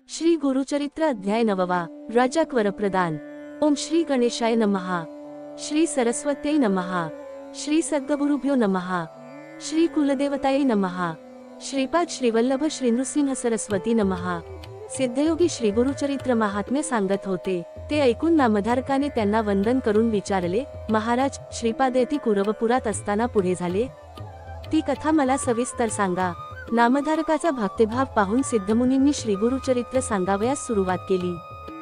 श्री गुरुचरित्र अध्याय 9 राजक वरप्रदान। ओम श्री गणेशाय नमः। श्री सरस्वत्यै नमः। श्री सद्गुरुभ्यो नमः। श्री कुलदेवतायै नमः। श्रीपाद श्रीवल्लभ श्री नृसिंह सरस्वती नमः। सिद्धयोगी श्री गुरुचरित्र महात्म्य सांगत होते, ते ऐकून नामधारकाने त्यांना वंदन करून विचारले, महाराज, श्रीपाद येथे कुरवपुरात असताना पुढे झाले ती कथा मला सविस्तर सांगा। नामधारकाचा भक्तिभाव पाहून सिद्धमुनींनी श्री गुरुचरित्र सांगावयास सुरुवात केली।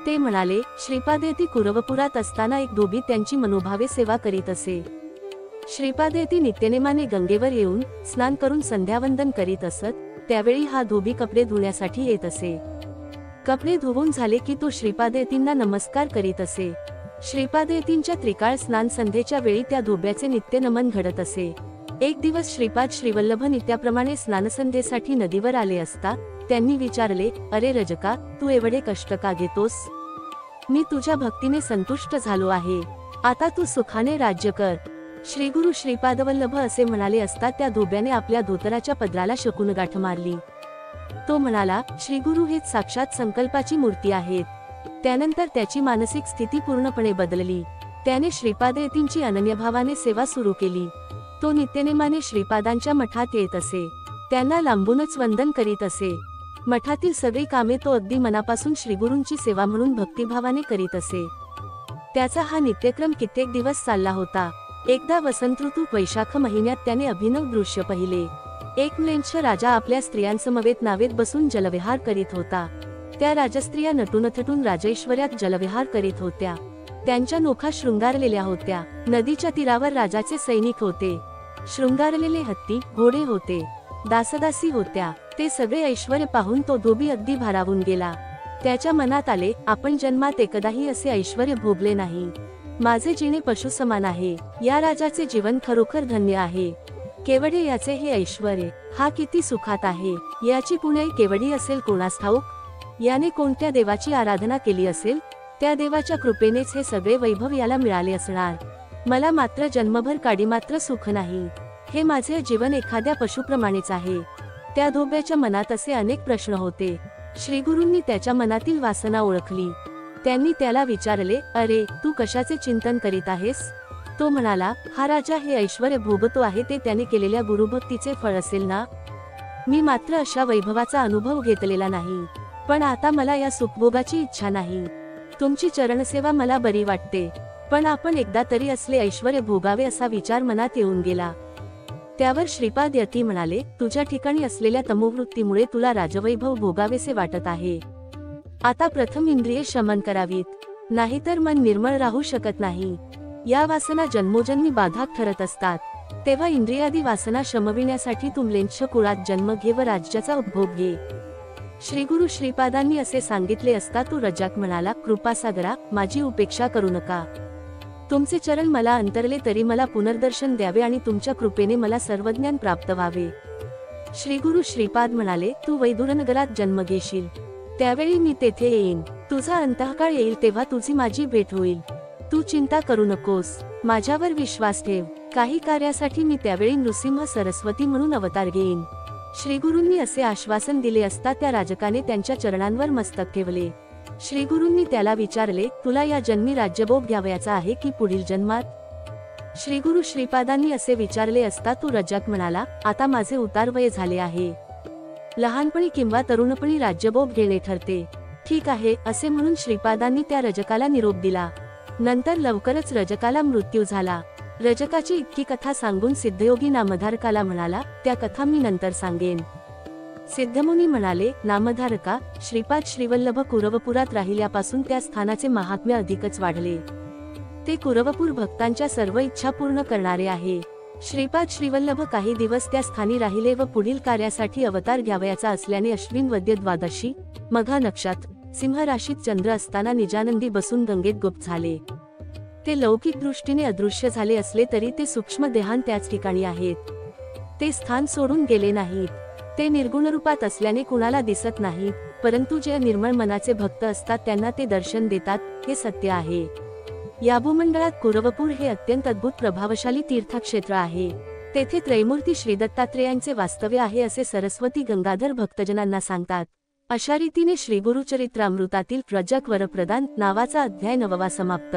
ते म्हणाले, श्रीपाद येथे कुरवपुरात असताना एक धोबी त्यांची मनोभावे सेवा करीत असे। श्रीपाद येथे नित्यनेमाने गंगेवर येऊन स्नान करून संध्यावंदन करीत असत, त्यावेळी हा धोबी कपडे धुण्यासाठी येत असे। कपडे धुवून झाले की तो श्रीपाद येतींना नमस्कार करीत असे। श्रीपाद येतींच्या त्रिकाळ स्नान संध्येच्या वेळी त्या धोब्याचे नित्यनमन घडत असे। एक दिवस श्रीपाद श्रीवल्लभ नित्याप्रमाणे स्नानसंध्येसाठी नदीवर आले असता त्यांनी विचारले, अरे रजका, तू एवढे कष्ट का घेतोस? मी तुझ्या भक्तीने संतुष्ट झालो आहे, आता तू सुखाने राज्य कर। श्री गुरु श्रीपादवल्लभ असे म्हणाले असता त्या धोब्याने आपल्या धोतराच्या पदराला शकून गाठ मारली। तो म्हणाला, श्री गुरु हेच साक्षात संकल्पाची मूर्ती आहेत। त्यानंतर त्याची मानसिक स्थिती पूर्णपणे बदलली। त्याने श्रीपाद येतींची अनन्यभावाने सेवा सुरू केली। तो नित्यनेमाने श्रीपादांच्या मठात येत असे, त्यांना लांबूनच वंदन करीत असे। मठातील सगळी कामे तो अगदी मनापासून श्रीगुरूंची सेवा म्हणून भक्तिभावाने करीत असे। त्याचा हा नित्यक्रम कित्येक दिवस चालला होता। एकदा वसंत ऋतू वैशाख महिन्यात त्याने अभिनव दृश्य पाहिले। एक म्लेच्छ राजा आपल्या स्त्रियांसमवेत नावेत बसून जलविहार करीत होता। त्या राजस्त्रिया नटून राजैश्वर्यात जलविहार करीत होत्या। त्यांच्या नोखा शृंगारलेल्या होत्या। नदीच्या तीरावर राजाचे सैनिक होते। शृंगारलेले हत्ती, घोडे होते, दासदासी होत्या। ते सगळे ऐश्वर्य पाहून तो धोबी अगदी भारावून गेला। त्याच्या मनात आले, आपण जन्मात एकदाही असे ऐश्वर्य भोगले नाही। माझे जीणे पशु समान आहे। या राजाचे जीवन खरोखर धन्य आहे। केवढे याचे हे ऐश्वर्य, हा किती सुखात आहे। याची पुण्याई केवढी असेल कोणास ठाऊक। याने कोणत्या देवाची आराधना केली असेल, त्या देवाच्या कृपेनेच हे सगळे वैभव याला मिळाले असणार। मला मात्र जन्मभर काडी मात्र सुख नाही। हे माझे जीवन एखाद्या पशुप्रमाणेच आहे। त्या धोब्याच्या मनात असे अनेक प्रश्न होते। श्रीगुरूंनी त्याच्या मनातील वासना ओळखली। त्यांनी त्याला विचारले, अरे, तू कशाचे चिंतन करीत आहेस? तो म्हणाला, हा राजा हे ऐश्वर्य भोगतो आहे ते त्याने केलेल्या गुरुभक्तीचे फळ असेल ना। मी मात्र अशा वैभवाचा अनुभव घेतलेला नाही, पण आता मला या सुखभोगाची इच्छा नाही। तुमची चरणसेवा मला बरी वाटते, पण आपण एकदा तरी असले ऐश्वर्य भोगावे असा विचार मनात येऊन गेला। त्यावर श्रीपाद यती म्हणाले, तुझ्या ठिकाणी असलेल्या तमोवृत्तीमुळे तुला राजवैभव भोगावेसे वाटत आहे। आता प्रथम इंद्रिये शमन करावीत, नाहीतर मन निर्मळ राहू शकत नाही। या वासना जन्मोजन्मी बाधक ठरत असतात। तेव्हा इंद्रियादी वासना शमविण्यासाठी तू म्लेच्छ कुळात जन्म घे व राज्याचा उपभोग घे। श्रीगुरु श्रीपादांनी असे सांगितले असता तो रजाक म्हणाला, कृपासागरा, माझी उपेक्षा करू नका। तुमचे चरण मला अंतरले तरी मला पुनर्दर्शन द्यावे आणि तुमच्या कृपेने मला सर्वज्ञान प्राप्त व्हावे। श्रीगुरु श्रीपाद म्हणाले, तू वैदुरनगरात जन्म घेशील, त्यावेळी मी तेथे येईन। तुझा अंतःकाळ येईल तेव्हा तुझी माझी भेट होईल। तू चिंता करू नकोस, माझ्यावर विश्वास ठेव। काही कार्यासाठी मी त्यावेळी नृसिंह सरस्वती म्हणून अवतार घेईन। श्रीगुरूंनी असे आश्वासन दिले असता त्या राजकाने त्यांच्या चरणांवर मस्तक ठेवले। श्रीगुरूंनी त्याला विचारले, तुला या जन्मी राज्यभोग घ्यावयाचा आहे की पुढील जन्मात? श्रीगुरु श्रीपादांनी असे विचारले असता तो रजाक म्हणाला, आता माझे उतार वय झाले आहे। लहानपणी किंवा तरुणपणी राज्यभोग घेणे ठरते। ठीक आहे, असे म्हणून श्रीपादांनी त्या रजकाला निरोप दिला। नंतर लवकरच रजकाला मृत्यू झाला। रजकाची इतकी कथा सांगून सिद्धयोगी नामधारकाला म्हणाला, त्या कथा मी नंतर सांगेन। सिद्धमुनी म्हणाले, नामधारका, श्रीपाद श्रीवल्लभ कुरवपुरात राहिल्यापासून त्या स्थानाचे महात्म्य अधिकच वाढले। ते कुरवपूर भक्तांच्या सर्व इच्छा पूर्ण करणारे आहे। श्रीपाद श्रीवल्लभ काही दिवस त्या स्थानी राहिले व पुढील कार्यासाठी अवतार घ्यावयाचा असल्याने अश्विन वद्य द्वादशी, मघा नक्षत्र, सिंह राशीत चंद्र असताना निजानंदी बसून गंगेत गुप्त झाले। ते लौकिक दृष्टीने अदृश्य झाले असले तरी ते सूक्ष्म देहान त्याच ठिकाणी आहेत। ते स्थान सोडून गेले नाहीत। ते निर्गुण रूपात असल्याने कुणाला दिसत नाहीत, परंतु जे निर्मळ मनाचे भक्त असतात त्यांना ते दर्शन देतात, हे सत्य आहे। या भूमंडळात कुरवपूर हे अत्यंत अद्भुत प्रभावशाली तीर्थक्षेत्र आहे। तेथे त्रैमूर्ती श्री दत्तात्रेयांचे वास्तव्य आहे असे सरस्वती गंगाधर भक्तजनांना सांगतात। अशा रीतीने श्रीगुरुचरित्रामृतातील रजक वरप्रदान नावाचा अध्याय 9वा समाप्त.